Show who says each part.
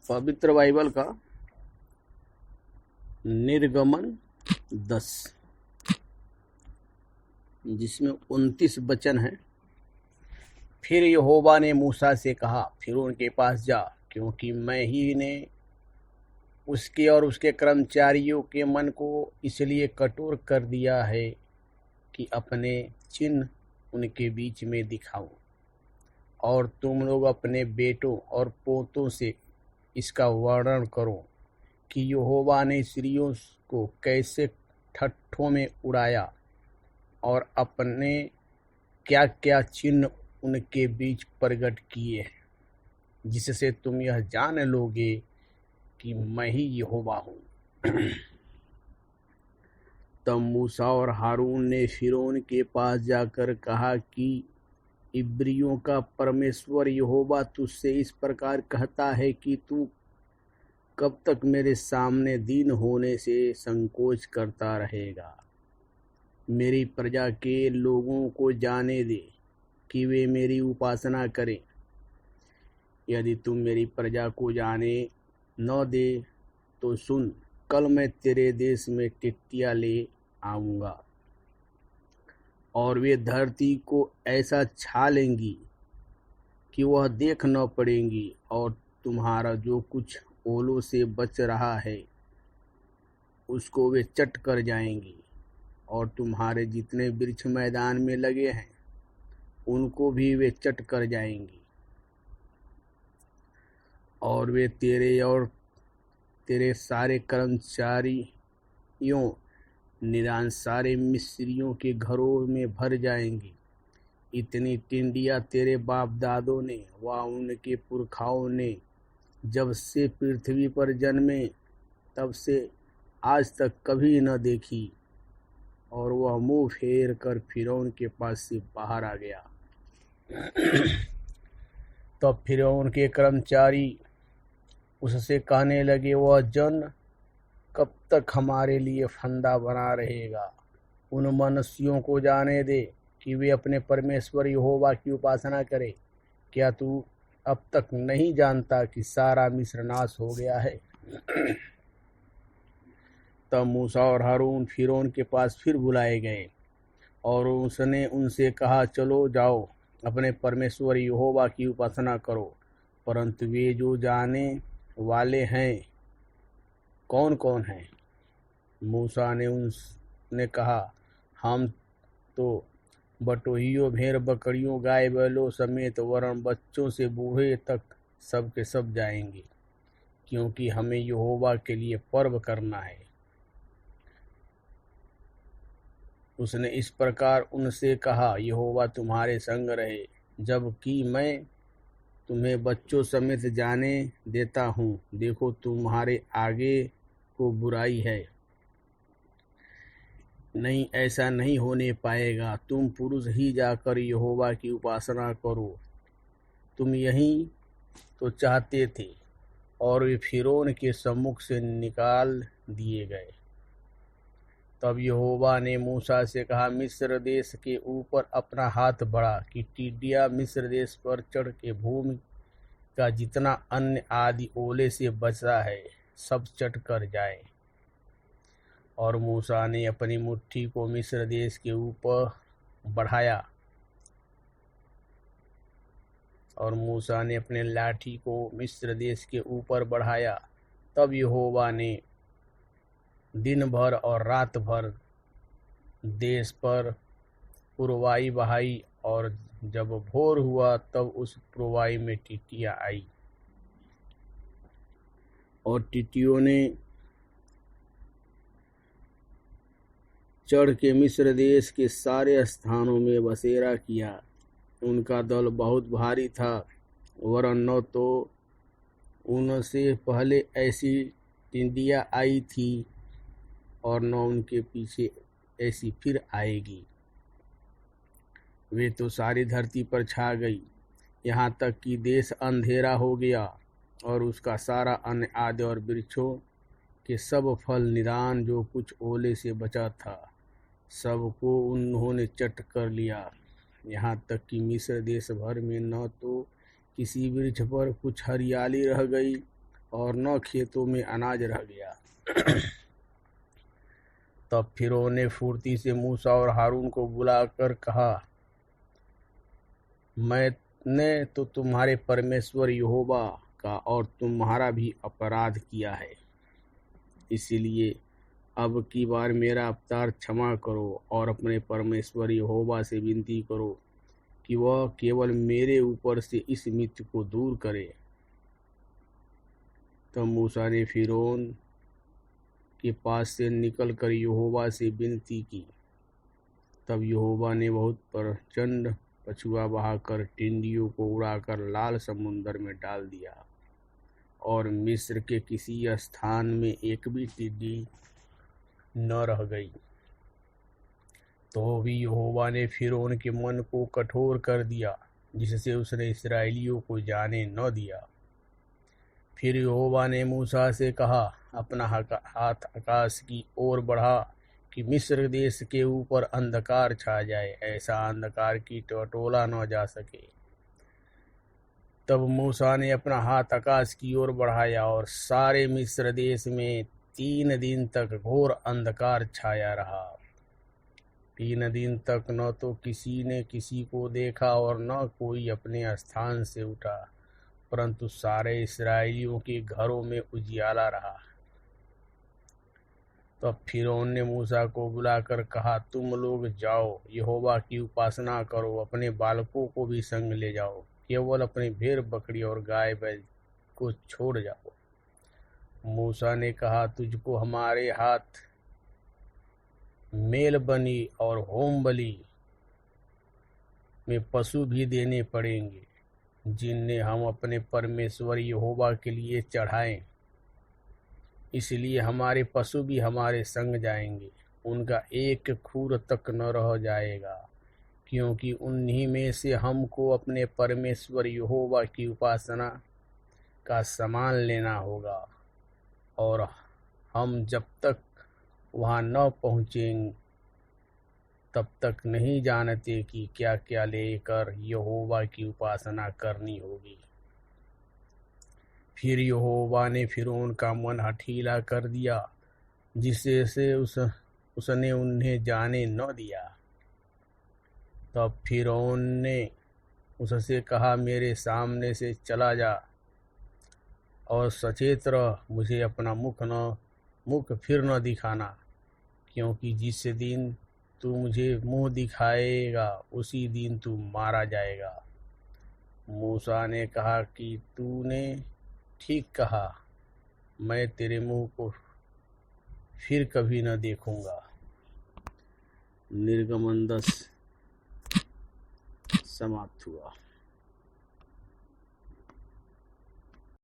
Speaker 1: पवित्र बाइबल का निर्गमन 10 जिसमें 29 वचन है। फिर यहोवा ने मूसा से कहा, फिरौन के पास जा, क्योंकि मैं ही ने उसके और उसके कर्मचारियों के मन को इसलिए कठोर कर दिया है कि अपने चिन्ह उनके बीच में दिखाऊं, और तुम लोग अपने बेटों और पोतों से इसका वर्णन करो कि यहोवा ने स्त्रियों को कैसे ठट्ठों में उड़ाया और अपने क्या क्या चिन्ह उनके बीच प्रकट किए हैं, जिससे तुम यह जान लोगे कि मैं ही यहोवा हूँ। तब मूसा और हारून ने फिरौन के पास जाकर कहा कि इब्रियों का परमेश्वर यहोवा तुझसे इस प्रकार कहता है कि तू कब तक मेरे सामने दीन होने से संकोच करता रहेगा। मेरी प्रजा के लोगों को जाने दे कि वे मेरी उपासना करें। यदि तुम मेरी प्रजा को जाने न दे तो सुन, कल मैं तेरे देश में टिड्डियाँ ले आऊँगा और वे धरती को ऐसा छा लेंगी कि वह देख न पड़ेंगी, और तुम्हारा जो कुछ ओलों से बच रहा है उसको वे चट कर जाएंगी, और तुम्हारे जितने वृक्ष मैदान में लगे हैं उनको भी वे चट कर जाएंगी, और वे तेरे और तेरे सारे कर्मचारियों निरान सारे मिस्रियों के घरों में भर जाएंगी। इतनी टिड्डियाँ तेरे बाप दादों ने व उनके पुरखाओं ने जब से पृथ्वी पर जन्मे तब से आज तक कभी न देखी। और वह मुंह फेर कर फिरौन के पास से बाहर आ गया। तब फिरौन के कर्मचारी उससे कहने लगे, वह जन कब तक हमारे लिए फंदा बना रहेगा? उन मनुष्यों को जाने दे कि वे अपने परमेश्वर यहोवा की उपासना करें। क्या तू अब तक नहीं जानता कि सारा मिस्र नाश हो गया है? तब मूसा और हारून फिरौन के पास फिर बुलाए गए, और उसने उनसे कहा, चलो जाओ, अपने परमेश्वर यहोवा की उपासना करो। परंतु वे जो जाने वाले हैं कौन कौन हैं? मूसा ने उनने कहा, हम तो बटोहियों, भेड़ बकरियों, गाय बैलों समेत वरन बच्चों से बूढ़े तक सब के सब जाएंगे, क्योंकि हमें यहोवा के लिए पर्व करना है। उसने इस प्रकार उनसे कहा, यहोवा तुम्हारे संग रहे, जबकि मैं तुम्हें बच्चों समेत जाने देता हूँ। देखो, तुम्हारे आगे को बुराई है, नहीं, ऐसा नहीं होने पाएगा। तुम पुरुष ही जाकर यहोवा की उपासना करो। तुम यही तो चाहते थे। और वे फिरौन के सम्मुख से निकाल दिए गए। तब यहोवा ने मूसा से कहा, मिस्र देश के ऊपर अपना हाथ बढ़ा कि टिड्डियाँ मिस्र देश पर चढ़ के भूमि का जितना अन्न आदि ओले से बचा है सब चट कर जाए। और मूसा ने अपनी मुट्ठी को मिस्र देश के ऊपर बढ़ाया, और मूसा ने अपने लाठी को मिस्र देश के ऊपर बढ़ाया। तब यहोवा ने दिन भर और रात भर देश पर पुरवाई बहाई, और जब भोर हुआ तब उस पुरवाई में टिड्डियाँ आई, और टिड्डियों ने चढ़ के मिस्र देश के सारे स्थानों में बसेरा किया। उनका दल बहुत भारी था, वरन न तो उनसे पहले ऐसी टिड्डियाँ आई थी और न उनके पीछे ऐसी फिर आएगी। वे तो सारी धरती पर छा गई, यहाँ तक कि देश अंधेरा हो गया, और उसका सारा अन्न आदि और वृक्षों के सब फल निरान जो कुछ ओले से बचा था सबको उन्होंने चट कर लिया। यहाँ तक कि मिस्र देश भर में न तो किसी वृक्ष पर कुछ हरियाली रह गई और न खेतों में अनाज रह गया। तब फिरौन ने फुर्ती से मूसा और हारून को बुलाकर कहा, मैंने तो तुम्हारे परमेश्वर यहोवा का और तुम्हारा भी अपराध किया है, इसलिए अब की बार मेरा अपराध क्षमा करो और अपने परमेश्वर यहोवा से विनती करो कि वह केवल मेरे ऊपर से इस मित्र को दूर करे। तब मूसा ने फिरौन के पास से निकलकर यहोवा से विनती की। तब यहोवा ने बहुत प्रचंड पछुआ बहाकर टिड्डियों को उड़ाकर लाल समुंदर में डाल दिया और मिस्र के किसी स्थान में एक भी टिड्डी न रह गई। तो भी यहोवा ने फिरौन के मन को कठोर कर दिया, जिससे उसने इस्राएलियों को जाने न दिया। फिर यहोवा ने मूसा से कहा, अपना हाथ आकाश की ओर बढ़ा कि मिस्र देश के ऊपर अंधकार छा जाए, ऐसा अंधकार की टटोला न जा सके। तब मूसा ने अपना हाथ आकाश की ओर बढ़ाया और सारे मिस्र देश में 3 दिन तक घोर अंधकार छाया रहा। 3 दिन तक न तो किसी ने किसी को देखा और न कोई अपने स्थान से उठा, परंतु सारे इस्राएलियों के घरों में उजियाला रहा। तब फिरौन ने मूसा को बुलाकर कहा, तुम लोग जाओ, यहोवा की उपासना करो, अपने बालकों को भी संग ले जाओ, केवल अपनी भेड़ बकरी और गाय बैल को छोड़ जाओ। मूसा ने कहा, तुझको हमारे हाथ मेल बलि और होम बलि में पशु भी देने पड़ेंगे, जिन्हें हम अपने परमेश्वर यहोवा के लिए चढ़ाएं। इसलिए हमारे पशु भी हमारे संग जाएंगे, उनका एक खूर तक न रह जाएगा, क्योंकि उन्हीं में से हमको अपने परमेश्वर यहोवा की उपासना का सामान लेना होगा, और हम जब तक वहाँ न पहुँचें तब तक नहीं जानते कि क्या क्या लेकर यहोवा की उपासना करनी होगी। फिर यहोवा ने फिरौन का मन हठीला कर दिया, जिससे से उसने उन्हें जाने न दिया। तब फिरौन ने उससे कहा, मेरे सामने से चला जा और सचेत रह, मुझे अपना मुख फिर न दिखाना, क्योंकि जिस दिन तू मुझे मुंह दिखाएगा उसी दिन तू मारा जाएगा। मूसा ने कहा कि तूने ठीक कहा, मैं तेरे मुंह को फिर कभी न देखूंगा। निर्गमन 10 समाप्त हुआ।